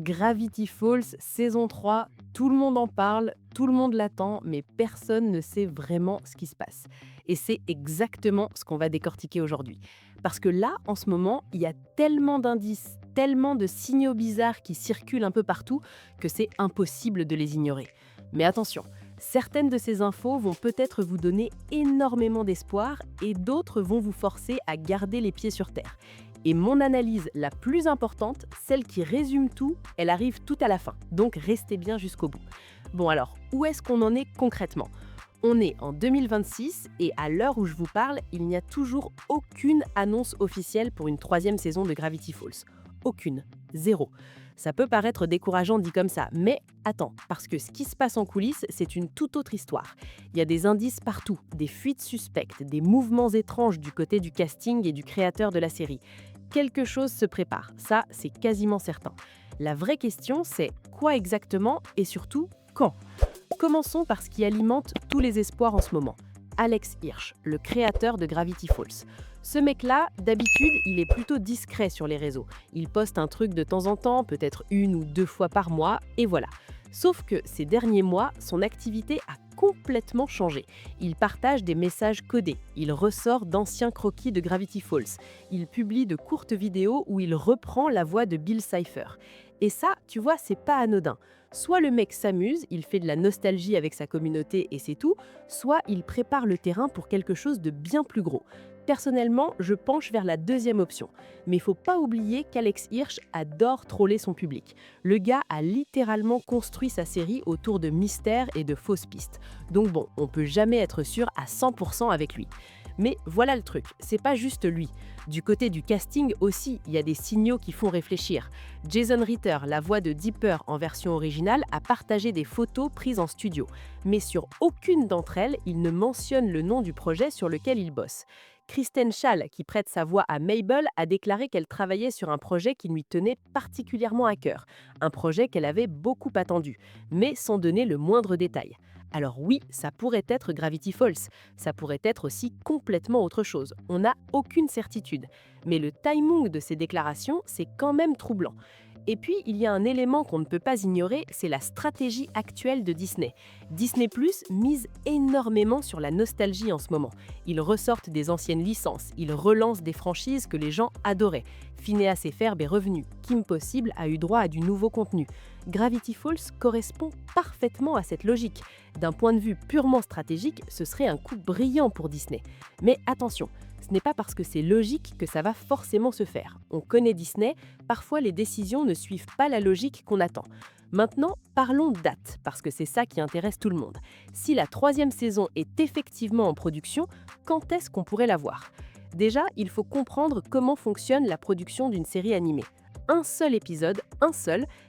Gravity Falls, saison 3, tout le monde en parle, tout le monde l'attend, mais personne ne sait vraiment ce qui se passe. Et c'est exactement ce qu'on va décortiquer aujourd'hui. Parce que là, en ce moment, il y a tellement d'indices, tellement de signaux bizarres qui circulent un peu partout que c'est impossible de les ignorer. Mais attention, certaines de ces infos vont peut-être vous donner énormément d'espoir et d'autres vont vous forcer à garder les pieds sur terre. Et mon analyse la plus importante, celle qui résume tout, elle arrive tout à la fin. Donc restez bien jusqu'au bout. Bon alors, où est-ce qu'on en est concrètement ? On est en 2026 et à l'heure où je vous parle, il n'y a toujours aucune annonce officielle pour une troisième saison de Gravity Falls. Aucune. Zéro. Ça peut paraître décourageant dit comme ça, mais attends, parce que ce qui se passe en coulisses, c'est une toute autre histoire. Il y a des indices partout, des fuites suspectes, des mouvements étranges du côté du casting et du créateur de la série. Quelque chose se prépare, ça c'est quasiment certain. La vraie question c'est quoi exactement et surtout quand ? Commençons par ce qui alimente tous les espoirs en ce moment. Alex Hirsch, le créateur de Gravity Falls. Ce mec-là, d'habitude, il est plutôt discret sur les réseaux. Il poste un truc de temps en temps, peut-être 1 ou 2 fois par mois, et voilà. Sauf que ces derniers mois, son activité a complètement changé. Il partage des messages codés, il ressort d'anciens croquis de Gravity Falls, il publie de courtes vidéos où il reprend la voix de Bill Cipher. Et ça, tu vois, c'est pas anodin. Soit le mec s'amuse, il fait de la nostalgie avec sa communauté et c'est tout, soit il prépare le terrain pour quelque chose de bien plus gros. Personnellement, je penche vers la deuxième option. Mais il faut pas oublier qu'Alex Hirsch adore troller son public. Le gars a littéralement construit sa série autour de mystères et de fausses pistes. Donc bon, on peut jamais être sûr à 100% avec lui. Mais voilà le truc, c'est pas juste lui. Du côté du casting aussi, il y a des signaux qui font réfléchir. Jason Ritter, la voix de Dipper en version originale, a partagé des photos prises en studio. Mais sur aucune d'entre elles, il ne mentionne le nom du projet sur lequel il bosse. Kristen Schaal, qui prête sa voix à Mabel, a déclaré qu'elle travaillait sur un projet qui lui tenait particulièrement à cœur. Un projet qu'elle avait beaucoup attendu, mais sans donner le moindre détail. Alors oui, ça pourrait être Gravity Falls, ça pourrait être aussi complètement autre chose. On n'a aucune certitude. Mais le timing de ces déclarations, c'est quand même troublant. Et puis, il y a un élément qu'on ne peut pas ignorer, c'est la stratégie actuelle de Disney. Disney+ mise énormément sur la nostalgie en ce moment. Ils ressortent des anciennes licences, ils relancent des franchises que les gens adoraient. Phineas et Ferb est revenu, Kim Possible a eu droit à du nouveau contenu. Gravity Falls correspond parfaitement à cette logique. D'un point de vue purement stratégique, ce serait un coup brillant pour Disney. Mais attention, ce n'est pas parce que c'est logique que ça va forcément se faire. On connaît Disney, parfois les décisions ne suivent pas la logique qu'on attend. Maintenant, parlons date, parce que c'est ça qui intéresse tout le monde. Si la troisième saison est effectivement en production, quand est-ce qu'on pourrait la voir ? Déjà, il faut comprendre comment fonctionne la production d'une série animée. Un seul épisode,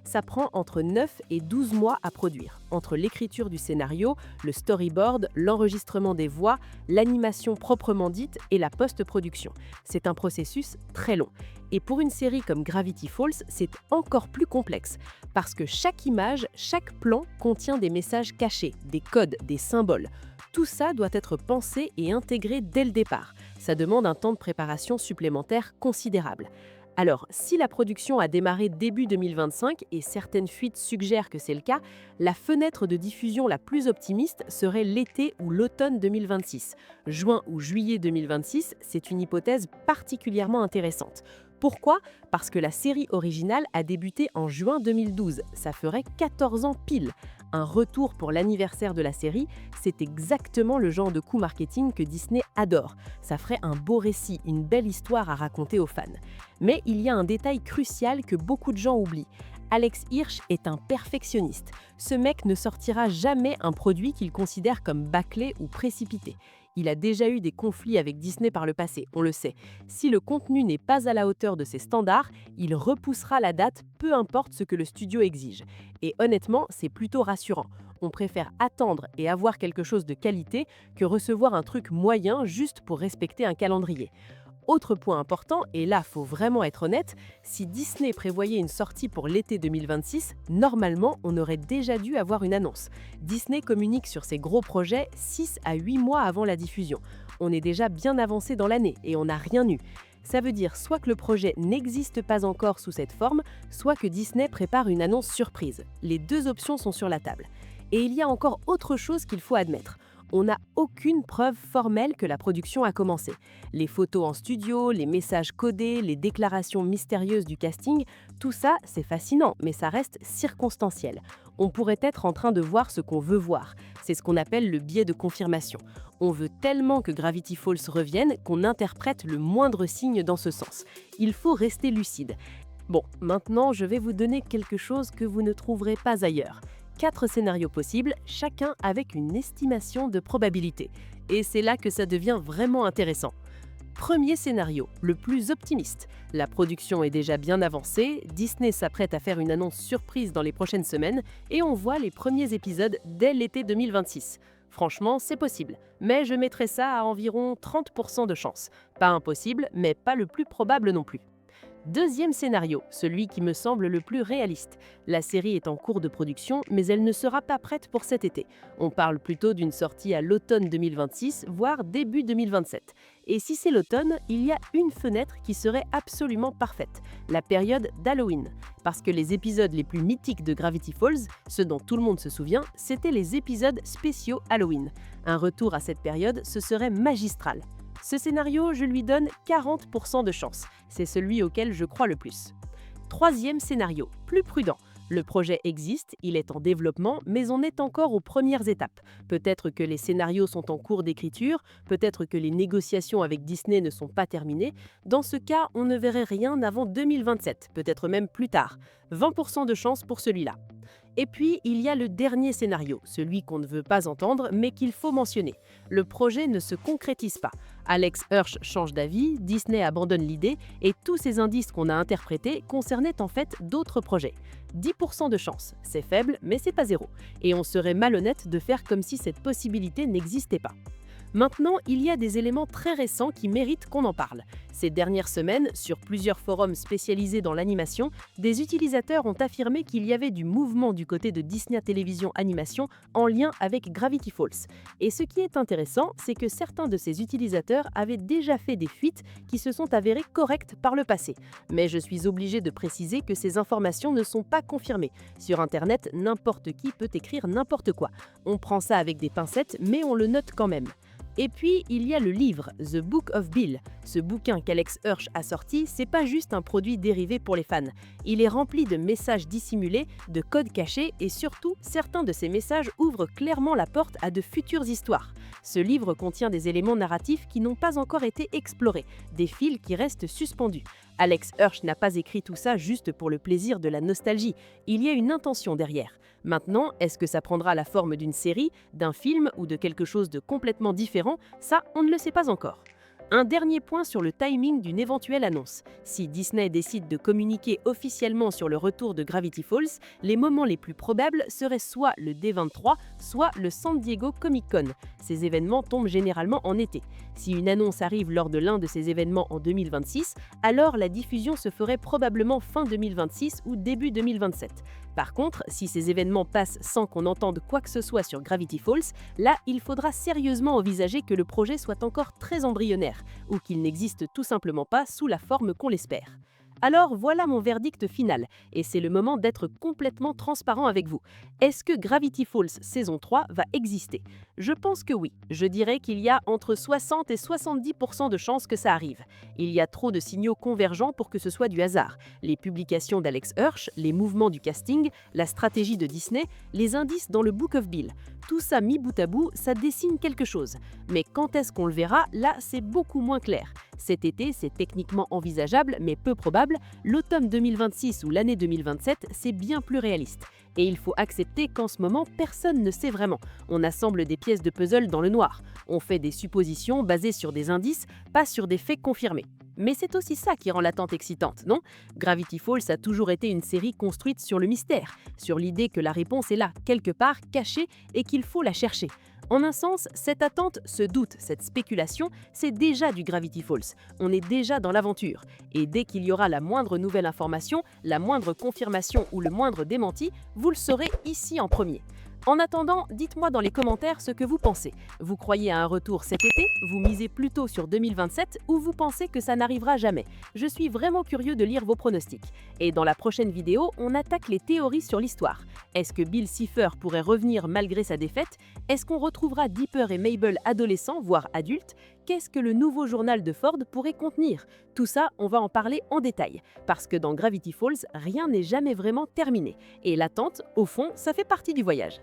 ça prend entre 9 et 12 mois à produire. Entre l'écriture du scénario, le storyboard, l'enregistrement des voix, l'animation proprement dite et la post-production. C'est un processus très long. Et pour une série comme Gravity Falls, c'est encore plus complexe. Parce que chaque image, chaque plan contient des messages cachés, des codes, des symboles. Tout ça doit être pensé et intégré dès le départ. Ça demande un temps de préparation supplémentaire considérable. Alors, si la production a démarré début 2025 et certaines fuites suggèrent que c'est le cas, la fenêtre de diffusion la plus optimiste serait l'été ou l'automne 2026. Juin ou juillet 2026, c'est une hypothèse particulièrement intéressante. Pourquoi ? Parce que la série originale a débuté en juin 2012, ça ferait 14 ans pile. Un retour pour l'anniversaire de la série, c'est exactement le genre de coup marketing que Disney adore. Ça ferait un beau récit, une belle histoire à raconter aux fans. Mais il y a un détail crucial que beaucoup de gens oublient. Alex Hirsch est un perfectionniste. Ce mec ne sortira jamais un produit qu'il considère comme bâclé ou précipité. Il a déjà eu des conflits avec Disney par le passé, on le sait. Si le contenu n'est pas à la hauteur de ses standards, il repoussera la date, peu importe ce que le studio exige. Et honnêtement, c'est plutôt rassurant. On préfère attendre et avoir quelque chose de qualité que recevoir un truc moyen juste pour respecter un calendrier. Autre point important, et là faut vraiment être honnête, si Disney prévoyait une sortie pour l'été 2026, normalement on aurait déjà dû avoir une annonce. Disney communique sur ses gros projets 6 à 8 mois avant la diffusion. On est déjà bien avancé dans l'année et on n'a rien eu. Ça veut dire soit que le projet n'existe pas encore sous cette forme, soit que Disney prépare une annonce surprise. Les deux options sont sur la table. Et il y a encore autre chose qu'il faut admettre. On n'a aucune preuve formelle que la production a commencé. Les photos en studio, les messages codés, les déclarations mystérieuses du casting, tout ça, c'est fascinant, mais ça reste circonstanciel. On pourrait être en train de voir ce qu'on veut voir. C'est ce qu'on appelle le biais de confirmation. On veut tellement que Gravity Falls revienne qu'on interprète le moindre signe dans ce sens. Il faut rester lucide. Bon, maintenant, je vais vous donner quelque chose que vous ne trouverez pas ailleurs. 4 scénarios possibles, chacun avec une estimation de probabilité. Et c'est là que ça devient vraiment intéressant. Premier scénario, le plus optimiste. La production est déjà bien avancée, Disney s'apprête à faire une annonce surprise dans les prochaines semaines et on voit les premiers épisodes dès l'été 2026. Franchement, c'est possible, mais je mettrais ça à environ 30% de chance. Pas impossible, mais pas le plus probable non plus. Deuxième scénario, celui qui me semble le plus réaliste. La série est en cours de production, mais elle ne sera pas prête pour cet été. On parle plutôt d'une sortie à l'automne 2026, voire début 2027. Et si c'est l'automne, il y a une fenêtre qui serait absolument parfaite, la période d'Halloween. Parce que les épisodes les plus mythiques de Gravity Falls, ceux dont tout le monde se souvient, c'étaient les épisodes spéciaux Halloween. Un retour à cette période, ce serait magistral. Ce scénario, je lui donne 40% de chance. C'est celui auquel je crois le plus. Troisième scénario, plus prudent. Le projet existe, il est en développement, mais on est encore aux premières étapes. Peut-être que les scénarios sont en cours d'écriture, peut-être que les négociations avec Disney ne sont pas terminées. Dans ce cas, on ne verrait rien avant 2027, peut-être même plus tard. 20% de chance pour celui-là. Et puis, il y a le dernier scénario, celui qu'on ne veut pas entendre, mais qu'il faut mentionner. Le projet ne se concrétise pas. Alex Hirsch change d'avis, Disney abandonne l'idée, et tous ces indices qu'on a interprétés concernaient en fait d'autres projets. 10% de chance, c'est faible, mais c'est pas zéro. Et on serait malhonnête de faire comme si cette possibilité n'existait pas. Maintenant, il y a des éléments très récents qui méritent qu'on en parle. Ces dernières semaines, sur plusieurs forums spécialisés dans l'animation, des utilisateurs ont affirmé qu'il y avait du mouvement du côté de Disney Television Animation en lien avec Gravity Falls. Et ce qui est intéressant, c'est que certains de ces utilisateurs avaient déjà fait des fuites qui se sont avérées correctes par le passé. Mais je suis obligée de préciser que ces informations ne sont pas confirmées. Sur Internet, n'importe qui peut écrire n'importe quoi. On prend ça avec des pincettes, mais on le note quand même. Et puis, il y a le livre The Book of Bill. Ce bouquin qu'Alex Hirsch a sorti, c'est pas juste un produit dérivé pour les fans. Il est rempli de messages dissimulés, de codes cachés et surtout, certains de ces messages ouvrent clairement la porte à de futures histoires. Ce livre contient des éléments narratifs qui n'ont pas encore été explorés, des fils qui restent suspendus. Alex Hirsch n'a pas écrit tout ça juste pour le plaisir de la nostalgie. Il y a une intention derrière. Maintenant, est-ce que ça prendra la forme d'une série, d'un film ou de quelque chose de complètement différent? Ça, on ne le sait pas encore. Un dernier point sur le timing d'une éventuelle annonce. Si Disney décide de communiquer officiellement sur le retour de Gravity Falls, les moments les plus probables seraient soit le D23, soit le San Diego Comic-Con. Ces événements tombent généralement en été. Si une annonce arrive lors de l'un de ces événements en 2026, alors la diffusion se ferait probablement fin 2026 ou début 2027. Par contre, si ces événements passent sans qu'on entende quoi que ce soit sur Gravity Falls, là, il faudra sérieusement envisager que le projet soit encore très embryonnaire, ou qu'il n'existe tout simplement pas sous la forme qu'on l'espère. Alors voilà mon verdict final, et c'est le moment d'être complètement transparent avec vous. Est-ce que Gravity Falls saison 3 va exister? Je pense que oui. Je dirais qu'il y a entre 60 et 70% de chances que ça arrive. Il y a trop de signaux convergents pour que ce soit du hasard. Les publications d'Alex Hirsch, les mouvements du casting, la stratégie de Disney, les indices dans le Book of Bill. Tout ça mis bout à bout, ça dessine quelque chose. Mais quand est-ce qu'on le verra? Là, c'est beaucoup moins clair. Cet été, c'est techniquement envisageable, mais peu probable. L'automne 2026 ou l'année 2027, c'est bien plus réaliste. Et il faut accepter qu'en ce moment, personne ne sait vraiment. On assemble des pièces de puzzle dans le noir. On fait des suppositions basées sur des indices, pas sur des faits confirmés. Mais c'est aussi ça qui rend l'attente excitante, non? Gravity Falls a toujours été une série construite sur le mystère, sur l'idée que la réponse est là, quelque part, cachée, et qu'il faut la chercher. En un sens, cette attente, ce doute, cette spéculation, c'est déjà du Gravity Falls. On est déjà dans l'aventure. Et dès qu'il y aura la moindre nouvelle information, la moindre confirmation ou le moindre démenti, vous le saurez ici en premier. En attendant, dites-moi dans les commentaires ce que vous pensez. Vous croyez à un retour cet été? Vous misez plutôt sur 2027 ou vous pensez que ça n'arrivera jamais? Je suis vraiment curieux de lire vos pronostics. Et dans la prochaine vidéo, on attaque les théories sur l'histoire. Est-ce que Bill Cipher pourrait revenir malgré sa défaite? Est-ce qu'on retrouvera Dipper et Mabel adolescents, voire adultes? Qu'est-ce que le nouveau journal de Ford pourrait contenir? Tout ça, on va en parler en détail. Parce que dans Gravity Falls, rien n'est jamais vraiment terminé. Et l'attente, au fond, ça fait partie du voyage.